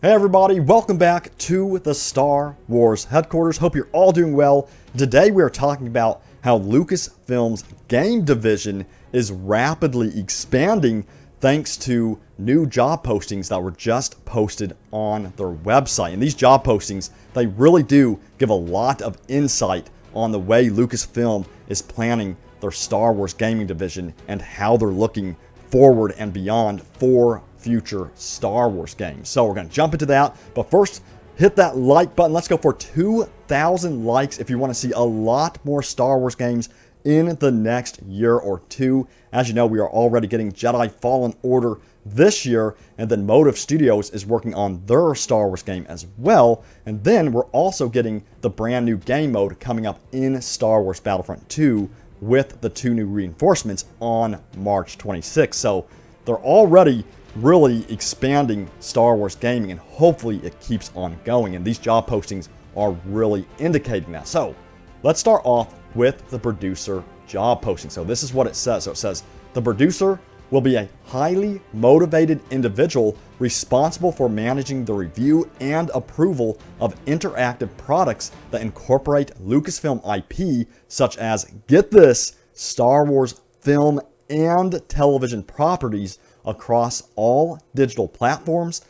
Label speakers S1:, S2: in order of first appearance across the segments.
S1: Hey everybody, welcome back to the Star Wars headquarters. Hope you're all doing well. Today we are talking about how Lucasfilm's game division is rapidly expanding thanks to new job postings that were just posted on their website. And these job postings, they really do give a lot of insight on the way Lucasfilm is planning their Star Wars gaming division and how they're looking forward and beyond for future Star Wars games. So we're going to jump into that, but first hit that like button. Let's go for 2,000 likes if you want to see a lot more Star Wars games in the next year or two. As you know, we are already getting Jedi Fallen Order this year, and then Motive Studios is working on their Star Wars game as well. And then we're also getting the brand new game mode coming up in Star Wars Battlefront 2 with the 2 new reinforcements on March 26th. So they're already really expanding Star Wars gaming, and hopefully it keeps on going. And these job postings are really indicating that. So let's start off with the producer job posting. So this is what it says. So it says the producer will be a highly motivated individual responsible for managing the review and approval of interactive products that incorporate Lucasfilm IP, such as, get this, Star Wars film and television properties across all digital platforms,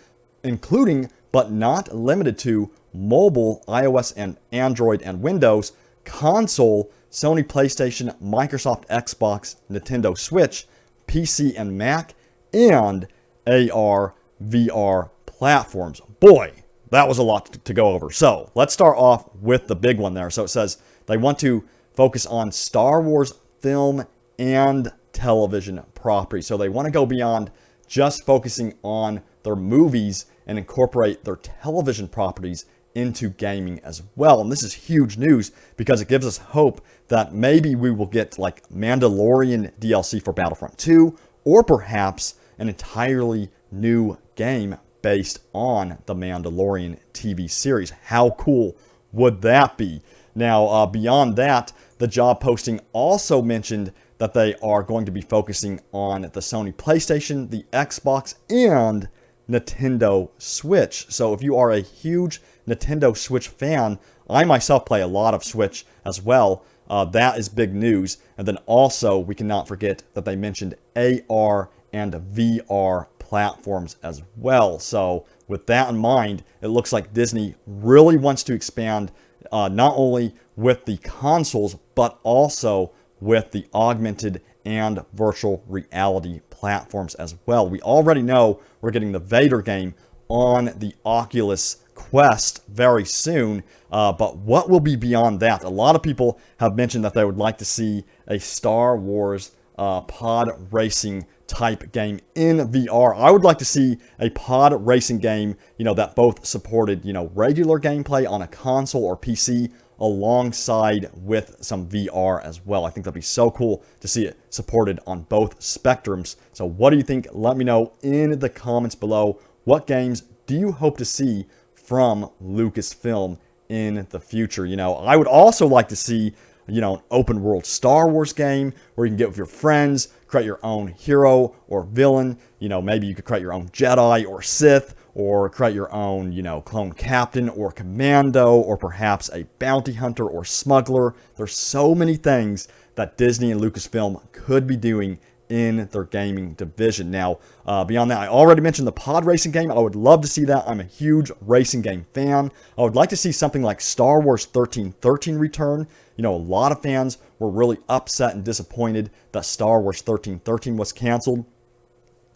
S1: including but not limited to mobile, iOS and Android and Windows, console, Sony PlayStation, Microsoft Xbox, Nintendo Switch, PC and Mac, and AR, VR platforms. Boy, that was a lot to go over. So let's start off with the big one there. So it says they want to focus on Star Wars film and television property. So they want to go beyond just focusing on their movies and incorporate their television properties into gaming as well. And this is huge news because it gives us hope that maybe we will get like Mandalorian DLC for Battlefront 2, or perhaps an entirely new game based on the Mandalorian TV series. How cool would that be? Now, beyond that, the job posting also mentioned that they are going to be focusing on the Sony PlayStation, the Xbox, and Nintendo Switch. So if you are a huge Nintendo Switch fan, I myself play a lot of Switch as well. That is big news. And then also, we cannot forget that they mentioned AR and VR platforms as well. So with that in mind, it looks like Disney really wants to expand not only with the consoles, but also with the augmented and virtual reality platforms as well. We already know we're getting the Vader game on the Oculus Quest very soon, but what will be beyond that? A lot of people have mentioned that they would like to see a Star Wars pod racing type game in VR. I would like to see a pod racing game, that both supported, regular gameplay on a console or PC alongside with some VR as well. I think that'd be so cool to see it supported on both spectrums. So what do you think? Let me know in the comments below. What games do you hope to see from Lucasfilm in the future? I would also like to see, an open world Star Wars game where you can get with your friends, create your own hero or villain. Maybe you could create your own Jedi or Sith, or create your own, clone captain or commando, or perhaps a bounty hunter or smuggler. There's so many things that Disney and Lucasfilm could be doing in their gaming division. Now, beyond that, I already mentioned the pod racing game. I would love to see that. I'm a huge racing game fan. I would like to see something like Star Wars 1313 return. A lot of fans were really upset and disappointed that Star Wars 1313 was canceled.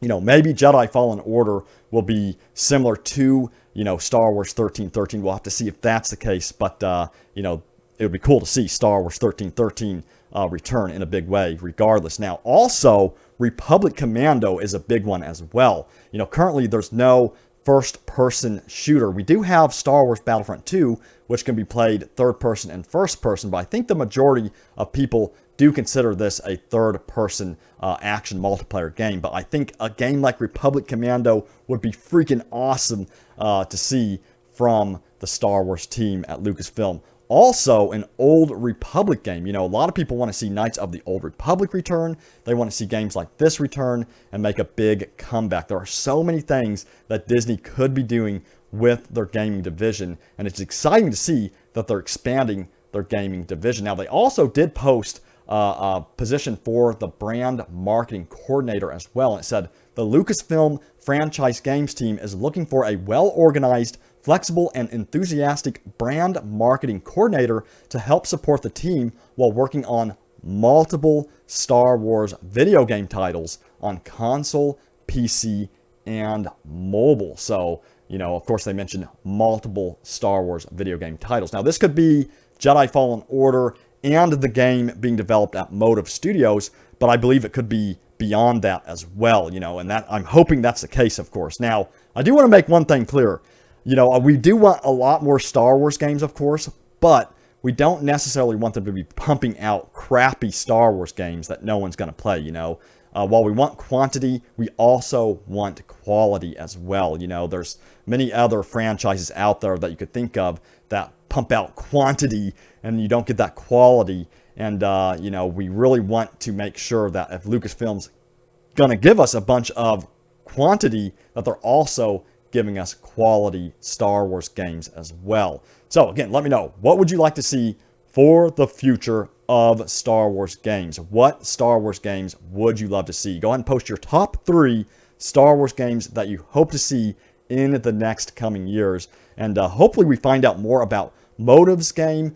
S1: Maybe Jedi Fallen Order will be similar to, Star Wars 1313. We'll have to see if that's the case. But, it would be cool to see Star Wars 1313 return in a big way regardless. Now, also, Republic Commando is a big one as well. Currently there's no first-person shooter. We do have Star Wars Battlefront 2, which can be played third-person and first-person, but I think the majority of people do consider this a third-person action multiplayer game. But I think a game like Republic Commando would be freaking awesome to see from the Star Wars team at Lucasfilm. Also, an Old Republic game. A lot of people want to see Knights of the Old Republic return. They want to see games like this return and make a big comeback. There are so many things that Disney could be doing with their gaming division. And it's exciting to see that they're expanding their gaming division. Now, they also did post a position for the brand marketing coordinator as well. And it said, the Lucasfilm franchise games team is looking for a well-organized, flexible, and enthusiastic brand marketing coordinator to help support the team while working on multiple Star Wars video game titles on console, PC, and mobile. So, you know, of course, they mentioned multiple Star Wars video game titles. Now, this could be Jedi Fallen Order and the game being developed at Motive Studios, but I believe it could be beyond that as well, you know, and that I'm hoping that's the case, of course. Now, I do want to make one thing clear. You know, we do want a lot more Star Wars games, of course, but we don't necessarily want them to be pumping out crappy Star Wars games that no one's going to play, you know. While we want quantity, we also want quality as well. You know, there's many other franchises out there that you could think of that pump out quantity and you don't get that quality. And, you know, we really want to make sure that if Lucasfilm's going to give us a bunch of quantity, that they're also giving us quality Star Wars games as well. So, again, let me know. What would you like to see for the future of Star Wars games? What Star Wars games would you love to see? Go ahead and post your top 3 Star Wars games that you hope to see in the next coming years. And hopefully we find out more about Motive's game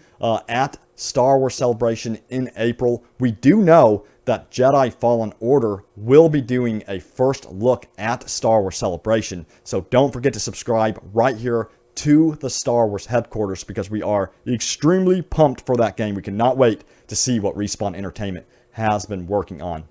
S1: at Star Wars Celebration in April. We do know that Jedi Fallen Order will be doing a first look at Star Wars Celebration. So don't forget to subscribe right here to the Star Wars headquarters because we are extremely pumped for that game. We cannot wait to see what Respawn Entertainment has been working on.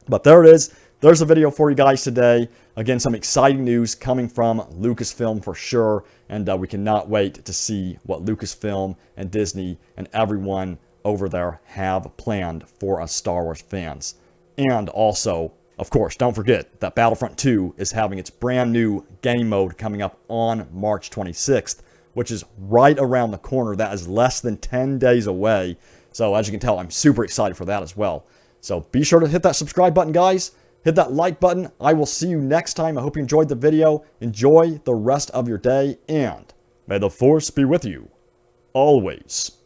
S1: But there it is. There's a video for you guys today. Again, some exciting news coming from Lucasfilm for sure. And we cannot wait to see what Lucasfilm and Disney and everyone over there have planned for us Star Wars fans. And also, of course, don't forget that Battlefront 2 is having its brand new game mode coming up on March 26th, which is right around the corner. That is less than 10 days away. So as you can tell, I'm super excited for that as well. So be sure to hit that subscribe button, guys. Hit that like button. I will see you next time. I hope you enjoyed the video. Enjoy the rest of your day, and may the Force be with you always.